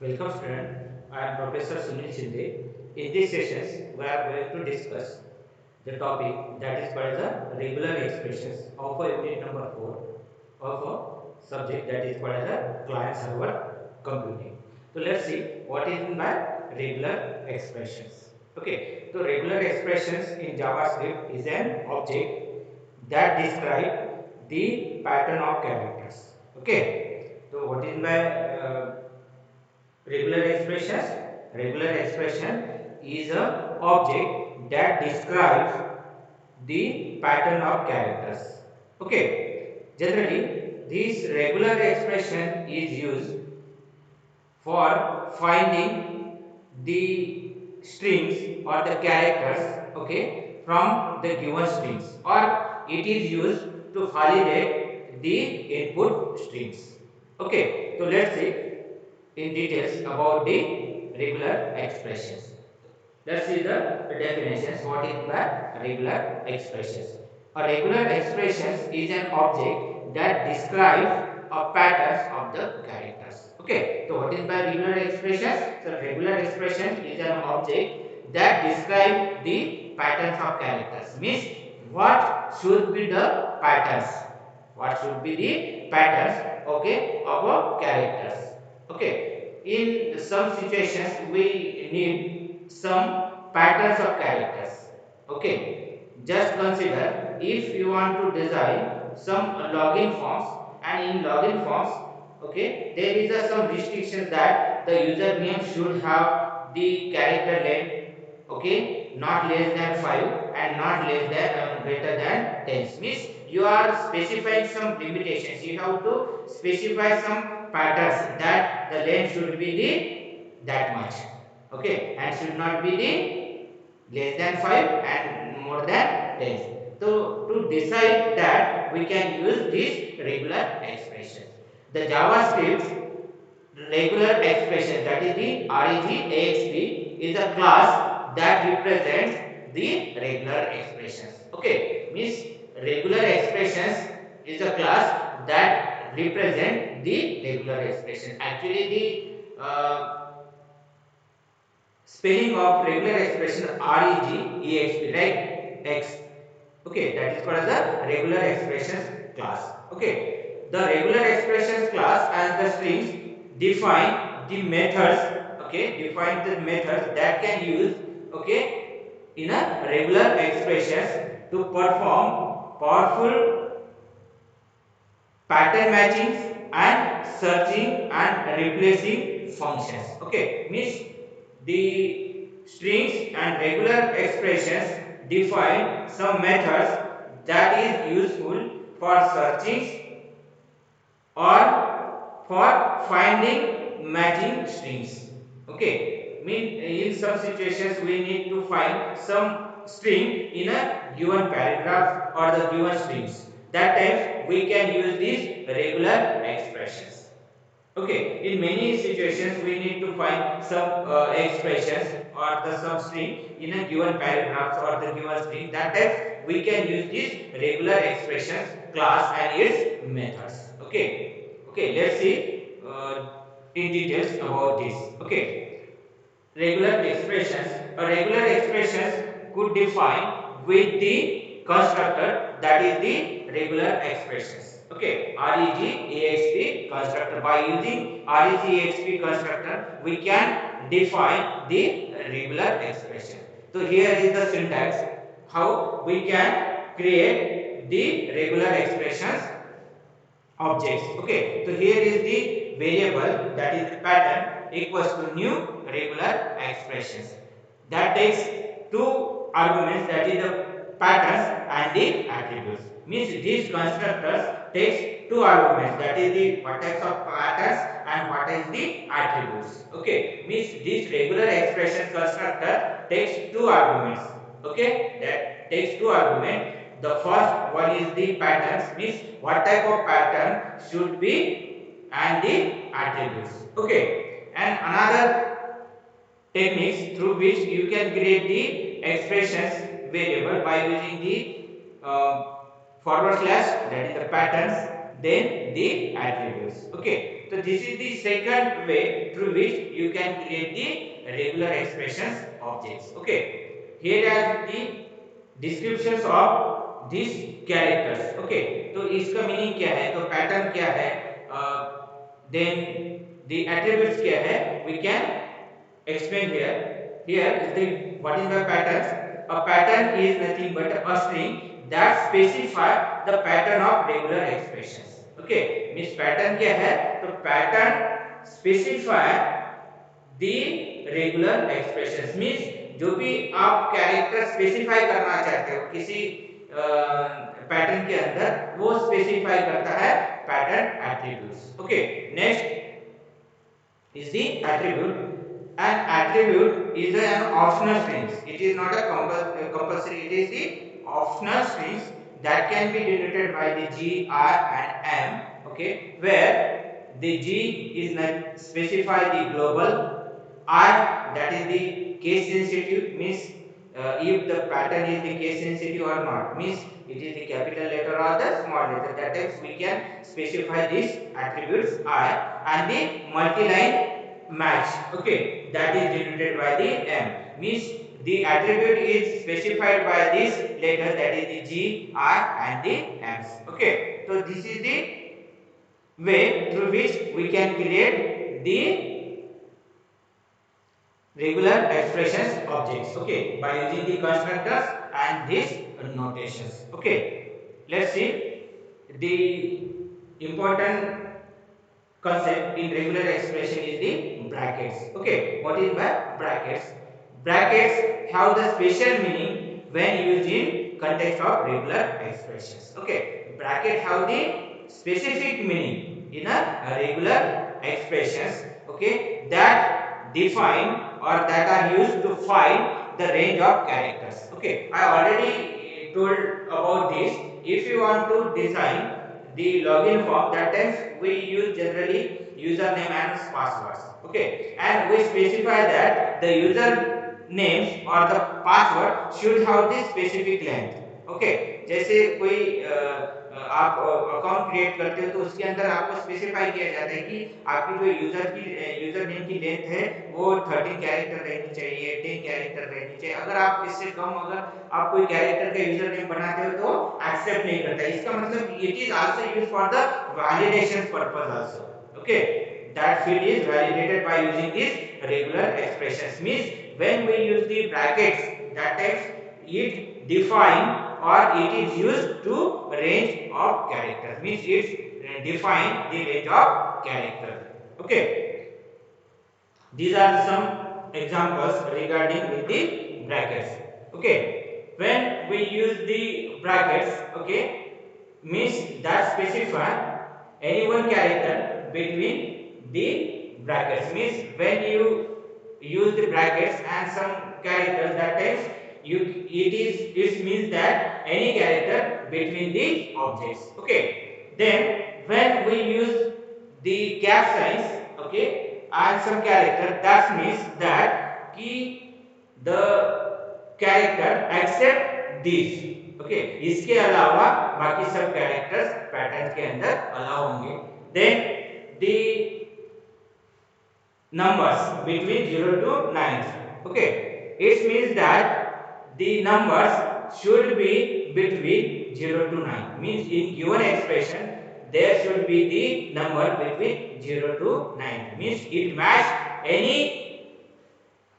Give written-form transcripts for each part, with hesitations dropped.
Welcome student, I am Professor Sunil Shinde. In these sessions, we are going to discuss the topic that is called the regular expressions of a unit number 4 of a subject that is called the client server computing. So let's see what is meant by regular expressions. Okay, so regular expressions in JavaScript is an object that describe the pattern of characters. Okay, so what is by regular expressions? Regular expression is a object that describes the pattern of characters. Okay. Generally, this regular expression is used for finding the strings or the characters, okay, from the given strings, or it is used to validate the input strings. Okay. So let's see in details about the regular expressions. Let's see the definitions. What is the regular expressions? A regular expression is an object that describes a patterns of the characters. Okay. So what is the regular expression? So regular expression is an object that describes the patterns of characters. Means what should be the patterns? What should be the patterns? Okay, of a characters. Okay, in some situations we need some patterns of characters. Okay, just consider if you want to design some login forms, and in login forms, okay, there is some restrictions that the username should have the character length, okay, not less than 5 and not less than greater than 10. Means you are specifying some limitations. You have to specify some patterns that the length should be the that much, okay, and should not be the less than 5 and more than 10. So to decide that, we can use this regular expression. The JavaScript regular expression, that is the RegExp, is a class that represents the regular expressions. Okay, means regular expressions is a class that represent the regular expression. Actually, the spelling of regular expression RegExp, right? X. Okay, that is called as the regular expressions class. Okay, the regular expressions class as the strings define the methods. Okay, define the methods that can use. Okay, in a regular expressions to perform powerful pattern matching and searching and replacing functions. Okay, means the strings and regular expressions define some methods that is useful for searching or for finding matching strings. Okay, mean in some situations we need to find some string in a given paragraph or the given strings. That times we can use these regular expressions. Okay, in many situations we need to find some expressions or the some string in a given paragraphs or the given string. That time we can use this regular expressions class and its methods. Okay, okay, let's see in details about this. Okay, regular expressions. A regular expressions could define with the constructor, that is the regular expressions. Okay, RegExp constructor. By using RegExp constructor, we can define the regular expression. So here is the syntax how we can create the regular expressions objects. Okay, so here is the variable, that is the pattern, equals to new regular expressions. That takes two arguments, that is the patterns and the attributes. Means these constructors takes two arguments, that is the what types of patterns and what is the attributes. Okay, means this regular expression constructor takes two arguments. Okay, that takes two arguments. The first one is the patterns, means what type of pattern should be, and the attributes. Okay, and another techniques through which you can create the expressions variable by using the forward slash, that is the patterns, then the attributes. Okay, so this is the second way through which you can create the regular expressions objects. Okay, here are the descriptions of these characters. Okay, तो इसका meaning क्या है, तो pattern क्या है, then the attributes क्या है, we can explain here. Here is the what is the patterns. A pattern is nothing but a string that specify the pattern of regular expressions. Okay, means pattern क्या है, तो pattern specify the regular expressions means जो भी आप character specify करना चाहते हो किसी पैटर्न के अंदर वो स्पेसिफाई करता है pattern attributes. Okay, next is the attribute. An attribute is an optional string. It is not a compulsory. It is the optional strings that can be denoted by the G, R, and M. Okay, where the G is not specify the global, R that is the case sensitive means if the pattern is the case sensitive or not means it is the capital letter or the small letter. That times we can specify these attributes I and the multi-line match. Okay, that is denoted by the M means the attribute is specified by this letter that is the G, R and the M's. Okay, so this is the way through which we can create the regular expressions objects. Okay, by using the constructors and these notations. Okay, let's see the important concept in regular expression is the brackets. Okay, what is brackets? Brackets have the special meaning when used in context of regular expressions. Okay, bracket have the specific meaning in a regular expressions. Okay, that define or that are used to find the range of characters. Okay, I already told about this. If you want to design the login form, that times we use generally username and passwords. Okay, and we specify that the user names or the password should have the specific length. Okay, जैसे कोई आप account create करते हो तो उसके अंदर आपको specify किया जाता है कि आपकी जो यूजर नेम की लेंथ है वो 13 कैरेक्टर रहनी चाहिए, 10 कैरेक्टर रहनी चाहिए. अगर आप इससे कम अगर आप कोई कैरेक्टर का यूजर नेम बनाते हो तो एक्सेप्ट नहीं करता. इसका मतलब it is also used for the validation purpose also. Okay, that field is validated by using these regular expressions means when we use the brackets that times it define or it is used to range of characters means it define the range of character. Okay, these are some examples regarding with the brackets. Okay, when we use the brackets, okay, means that specify any one character between the brackets means when you use the brackets and some characters that times you it means that any character between the objects. Okay, then when we use the cap signs, okay, and some character that means that ki the character accept these. Okay, इसके अलावा बाकी सब characters pattern के अंदर allow होंगे. Then the numbers between 0 to 9. Okay, it means that the numbers should be between 0 to 9 means in given expression there should be the number between 0 to 9 means it match any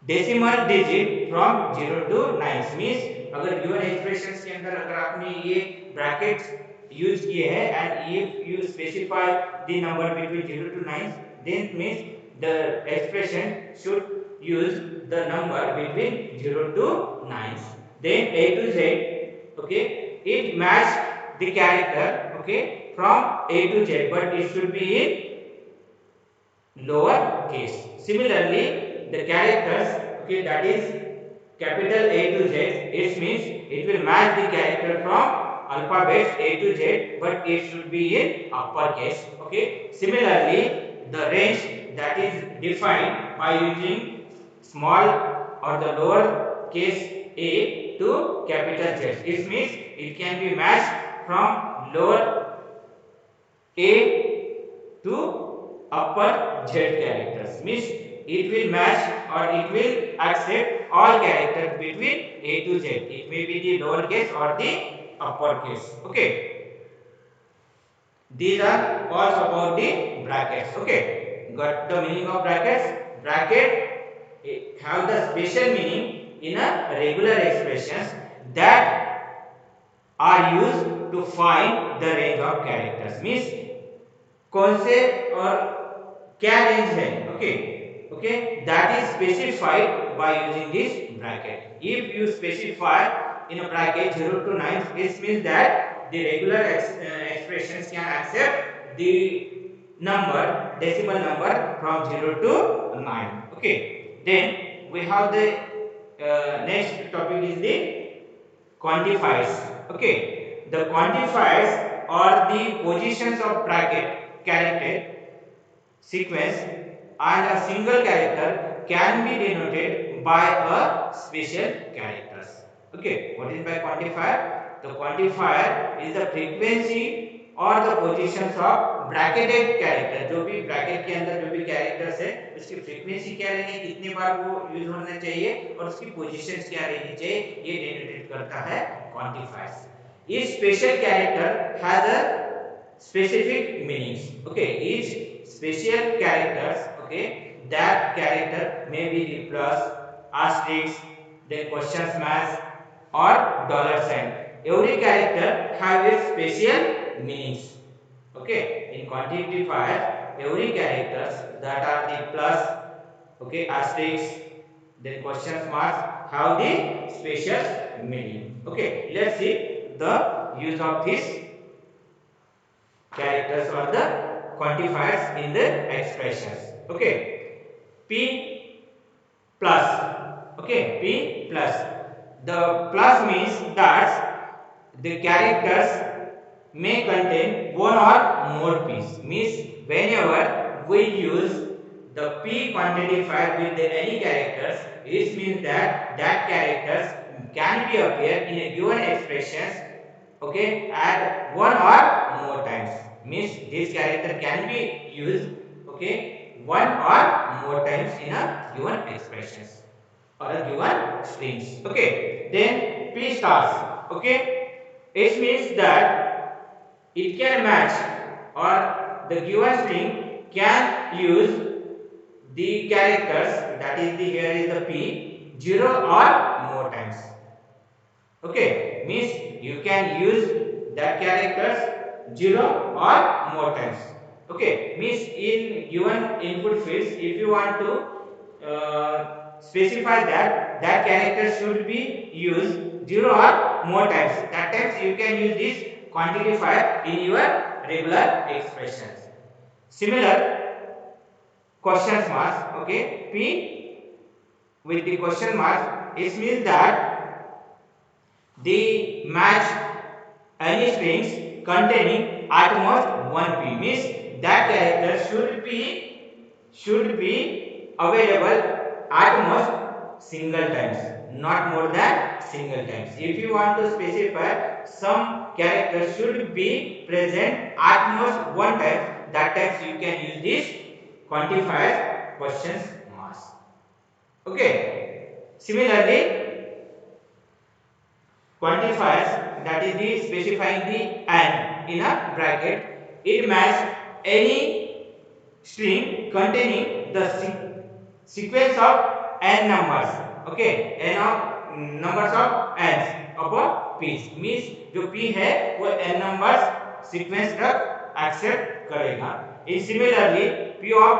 decimal digit from 0 to 9 means अगर given expressions के अंदर अगर आपने ये brackets use किए हैं and if you specify the number between 0 to 9 then means the expression should use the number between 0 to 9 then A to Z. Okay, it match the character, okay, from A to Z but it should be in lower case. Similarly the characters, okay, that is capital A to Z, it means it will match the character from alphabets A to Z but it should be in uppercase. Okay, similarly the range that is defined by using small or the lower case a to capital Z, it means it can be matched from lower A to upper Z characters, means it will match or it will accept all characters between A to Z. It may be the lower case or the upper case. Okay, these are all about the brackets. Okay, got the meaning of brackets? Bracket have the special meaning in a regular expressions that are used to find the range of characters, means कौन से और क्या range है, okay okay, that is specified by using this bracket. If you specify in a bracket 0 to 9, it means that the regular expressions can accept the number, decimal number from 0 to 9. Okay, then we have the next topic is the quantifiers. Okay, the quantifiers are the positions of bracket character sequence, and a single character can be denoted by a special characters. Okay, what is by quantifier? The quantifier is the frequency or the positions of bracketed character. जो भी bracket के अंदर जो भी characters है उसकी frequency क्या रहनी, कितनी बार वो यूज होना चाहिए और उसकी पोजीशंस क्या रहनी चाहिए, ये डिनोटेट करता है quantifiers. Each special character has a specific meanings. Okay, each special characters, okay, that character may be the plus, asterisk, then question mark or dollar sign. Every character have its special meanings. Okay, in quantifier every characters that are the plus, okay, asterisk, then question marks have the special meaning. Okay, let's see the use of this characters or the quantifiers in the expressions. Okay, p plus, okay, p plus, the plus means that the characters may contain one or more p's, means whenever we use the p quantifier with any characters, it means that that characters can be appear in a given expressions, okay, at one or more times, means this character can be used, okay, one or more times in a given expressions or a given strings. Okay, then p stars, okay, it means that it can match or the given string can use the characters, that is the here is the p, 0 or more times. Okay, means you can use that characters 0 or more times. Okay, means in given input fields, if you want to specify that that character should be used 0 or more times, that times you can use this quantifier in your regular expressions. Similar question marks, okay, p with the question mark, it means that they match any strings containing at most one p, means that character should be available at most single times, not more than single times. If you want to specify some character should be present at most one time, that times you can use this quantifier question marks. Okay, similarly quantifiers, that is the specifying the and in a bracket, it match any string containing the sequence of n numbers, okay, n of numbers of n's upon p's, means जो p है वो n numbers sequence तक accept करेगा. In similarly p of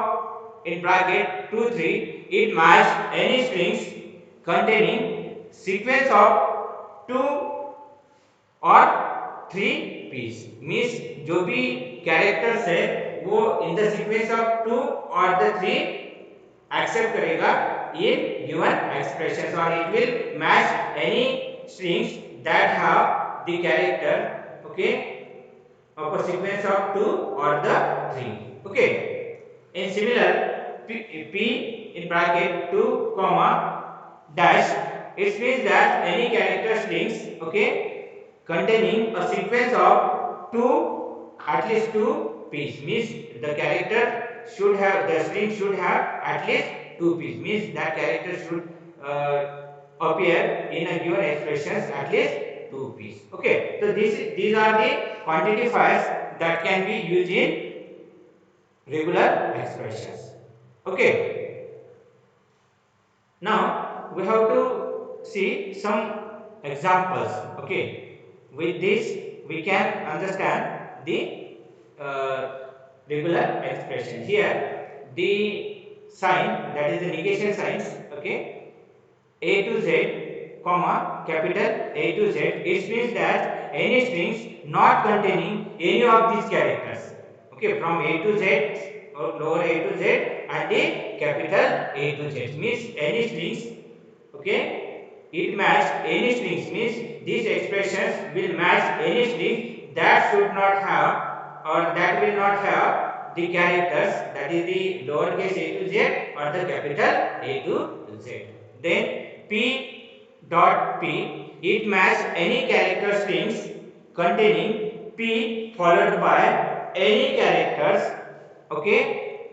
in bracket 2 3, it match any strings containing sequence of 2 और 3 piece, means जो भी characters है वो इन द सीक्वेंस ऑफ 2 और द 3 एक्सेप्ट करेगा in given expressions, or it will match any strings that have the character, okay, of a sequence of 2 or the 3. Okay, in similar p in bracket 2 comma dash, it means that any character strings, okay, containing a sequence of 2, at least 2 piece. Means the character should have, the string should have at least 2 piece. Means that character should appear in a given expressions at least 2 piece. Okay, so these are the quantifiers that can be used in regular expressions. Okay, now we have to see some examples. Okay, with this we can understand the regular expression. Here the sign, that is the negation signs, okay, a to z comma capital A to Z, it means that any strings not containing any of these characters, okay, from A to Z or lower A to Z and the capital A to Z, means any strings, okay, it match any strings, means these expressions will match any string that should not have or that will not have the characters, that is the lowercase a to z or the capital A to Z. Then P dot P, it match any character strings containing P followed by any characters, okay,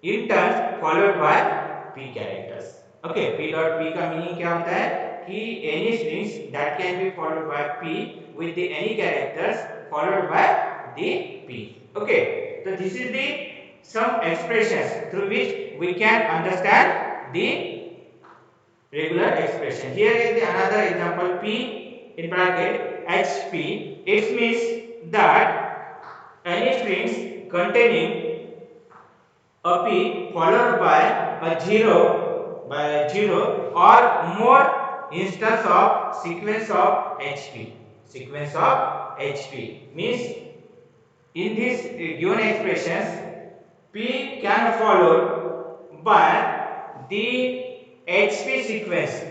in turn followed by P characters. Okay, P dot P का meaning क्या होता है कि any strings that can be followed by P with the any characters followed by the P. Okay, so this is the some expressions through which we can understand the regular expression. Here is the another example, P in bracket HP. It means that any strings containing a P followed by a zero or more instance of sequence of HP. Sequence of HP means in these given expressions P can follow by the HP sequence,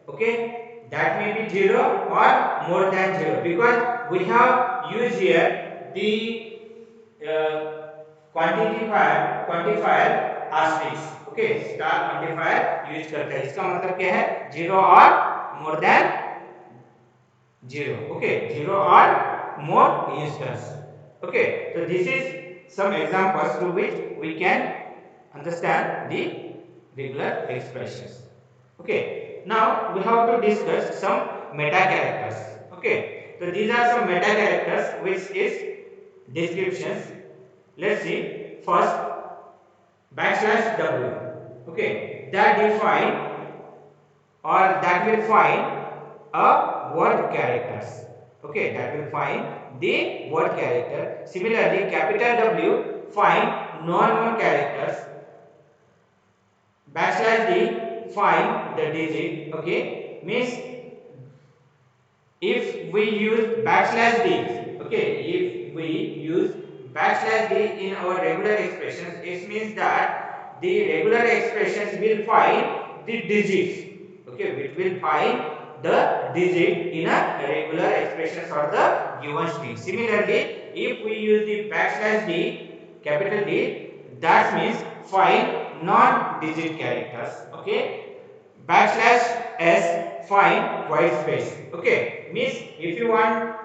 okay, that may be 0 or more than 0, because we have used here the quantifier asterisk, okay, star quantifier use करते हैं. इसका मतलब क्या है, 0 और more than 0, okay, 0 or more instance. Okay, so this is some examples through which we can understand the regular expressions. Okay, now we have to discuss some meta characters. Okay, so these are some meta characters which is descriptions. Let's see. First, backslash w. Okay, that define or that will find a word characters. Okay, that will find the word character. Similarly, capital W find non-word characters. Backslash D find the digit. Okay, means if we use backslash D, okay, if we use backslash D in our regular expressions, it means that the regular expressions will find the digits. Okay, it will find the digit in a regular expressions or the given string. Similarly, if we use the backslash D, capital D, that means find non-digit characters. Okay, backslash S find white space. Okay, means if you want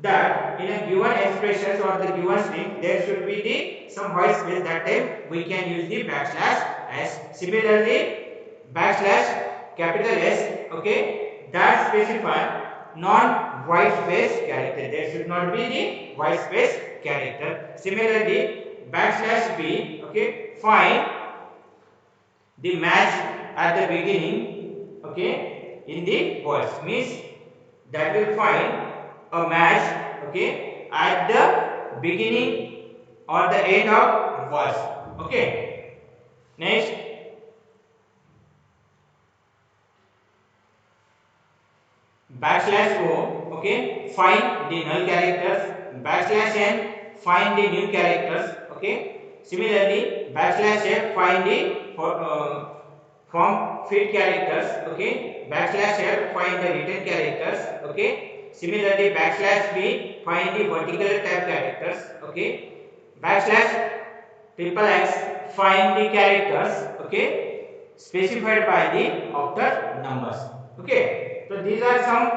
that in a given expressions or the given string there should be the some white space, that time we can use the backslash S. Similarly, backslash capital S, okay, that specify non white space character, there should not be the white space character. Similarly, backslash B, okay, find the match at the beginning, okay, in the words, means that will find a match, okay, at the beginning or the end of words. Okay, next, backslash O, okay, find the null characters. Backslash N find the new characters. Okay, similarly, backslash F find the form fit characters. Okay, backslash L find the written characters. Okay, similarly, backslash B find the vertical type characters. Okay, backslash triple X find the characters, okay, specified by the octet numbers. Okay, so these are some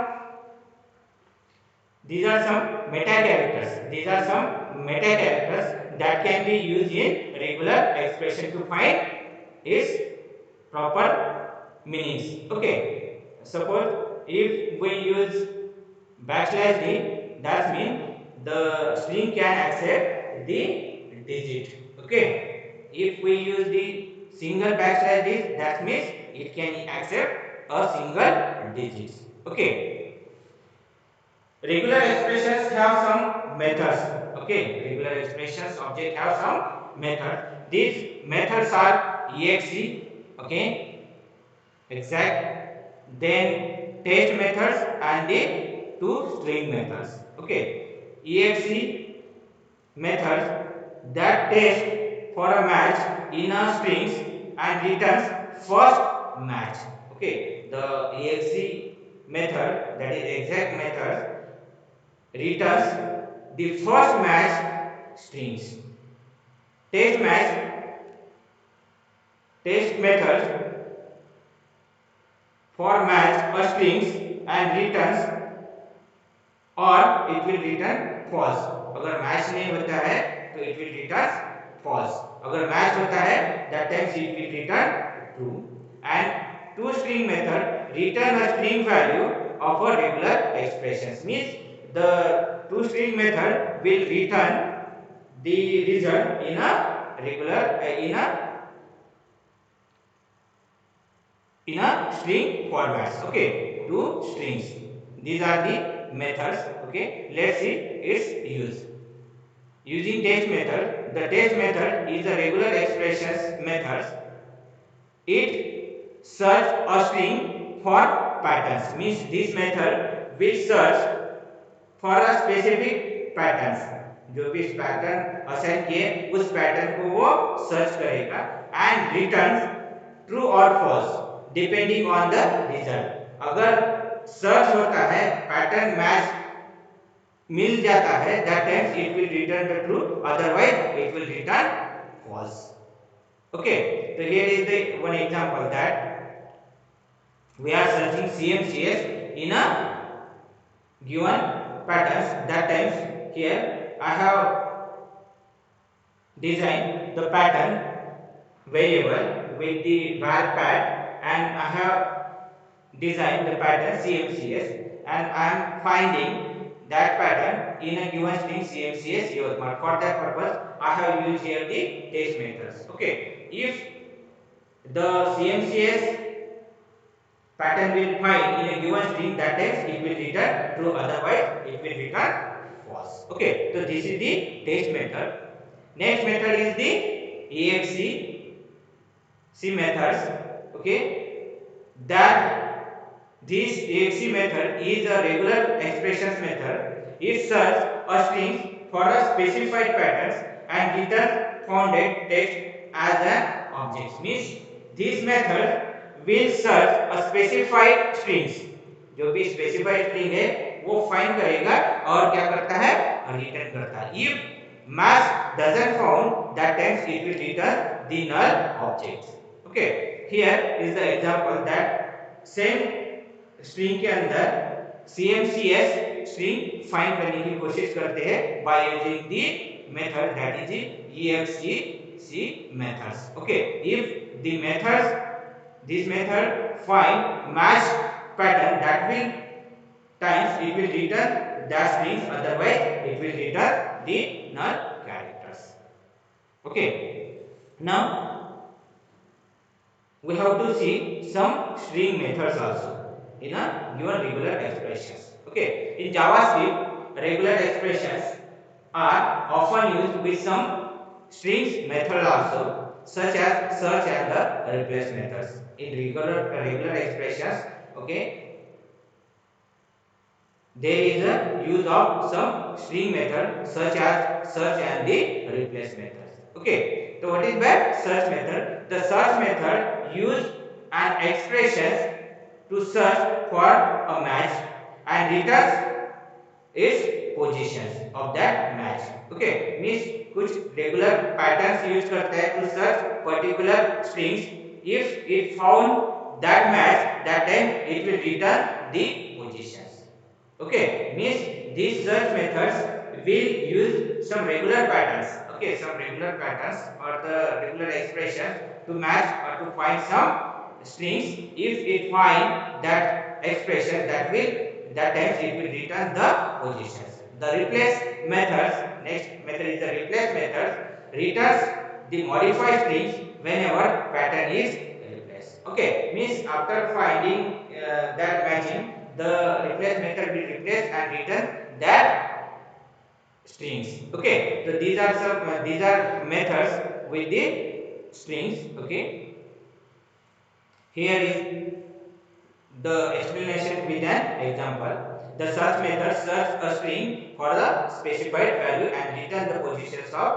meta characters. These are some meta characters that can be used in regular expression to find its proper meanings. Okay, suppose if we use backslash d, that means the string can accept the digit. Okay, if we use the single backslash d, that means it can accept a single digit. Okay, regular expressions have some methods. Okay, regular expressions object have some methods. These methods are exe, okay, exact, then test methods and the two string methods. Okay, exe methods that test for a match in a strings and returns first match. Okay, the exe method, that is exact method, returns the first match strings. Test match test method for match a strings and returns, और it will return false. अगर match नहीं होता है तो it will return false. अगर match होता है that times it will return true. And two string method return a string value of a regular expressions, means the two string method will return the result in a regular in a string formats. Okay, two strings, these are the methods. Okay, let's see its use. Using test method, the test method is a regular expressions method. It search a string for patterns, means this method will search for a specific patterns. जो भी pattern assign किए उस pattern को वो search करेगा and return true और false depending on the result. अगर search होता है पैटर्न मैच मिल जाता है that times it will return the true, otherwise it will return false. Okay, so here is the one example that we are searching CMCS in a given patterns. That times here I have designed the pattern variable with the var pad, and I have designed the pattern CMCS, and I am finding that pattern in a given string CMCS Yodmar. For that purpose, I have used here the test methods. Okay, if the CMCS pattern will find in a given string, that times it will return true, otherwise it will return false. Okay, so this is the test method. Next method is the exe methods. Okay, that this exe method is a regular expressions method. It searches a string for a specified patterns and return founded text as an object. Means this method will search a specified strings. जो भी specified string है वो find करेगा और क्या करता है, return करता है. If match doesn't found, that times it will return the null objects. Okay, here is the example that same string के अंदर CMCS string find करने की कोशिश करते हैं by using the method that is the exe methods. Okay, if the methods, this method find match pattern, that will times it will return the strings, otherwise it will return the null characters. Okay, now we have to see some string methods also in a given regular expressions. Okay, in JavaScript, regular expressions are often used with some strings method also, such as search and the replace methods. In regular expressions, okay, there is a use of some string method such as search and the replace methods. Okay, so what is the search method? The search method use an expression to search for a match and returns its positions of that match. Okay, means कुछ regular patterns use करता है to search particular strings. If it found that match, that time it will return the positions. Okay, means these search methods will use some regular patterns, okay, some regular patterns or the regular expression to match or to find some strings. If it find that expression, that times it will return the positions. The replace methods, next method is the replace method, returns the modified strings whenever pattern is replaced. Okay, means after finding that matching, the replace method will replace and return that strings. Okay, so these are methods with the strings. Okay, here is the explanation with an example. The search method search a string for the specified value and return the positions of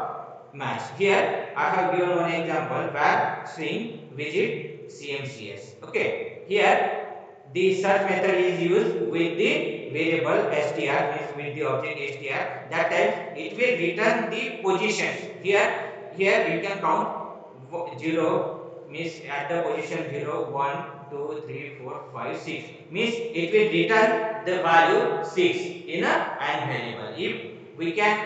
match. Here I have given one example where string visit CMCS. Okay. Here the search method is used with the variable str, means with the object str. That time it will return the positions. Here you can count 0, means at the position 0, 1, 2, 3, 4, 5, 6, means it will return the value 6 in a n variable. If we get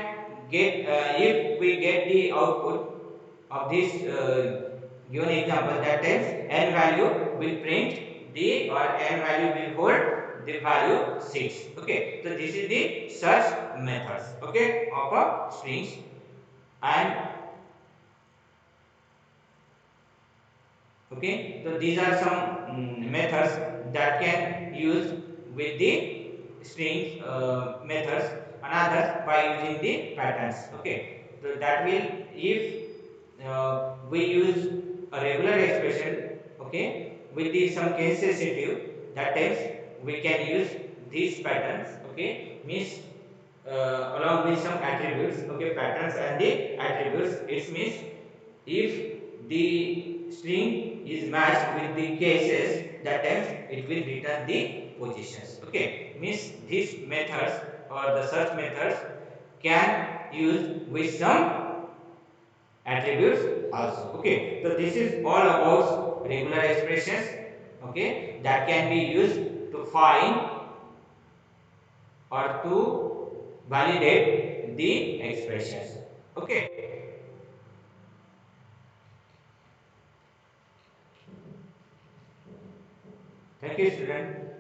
the output of this given example, that times n value will print the, or n value will hold the value 6. Okay, so this is the search methods, okay, of a strings. And okay, so these are some methods that can use with the strings methods, another by using the patterns. Okay, so that will, if we use a regular expression, okay, with the some case sensitive, that times we can use these patterns. Okay, means along with some attributes, okay, patterns and the attributes. It means if the string is matched with the cases, that times it will return the positions. Okay, means these methods or the search methods can use with some attributes also. Okay, so this is all about regular expressions, okay, that can be used to find or to validate the expressions. Okay, thank you, student.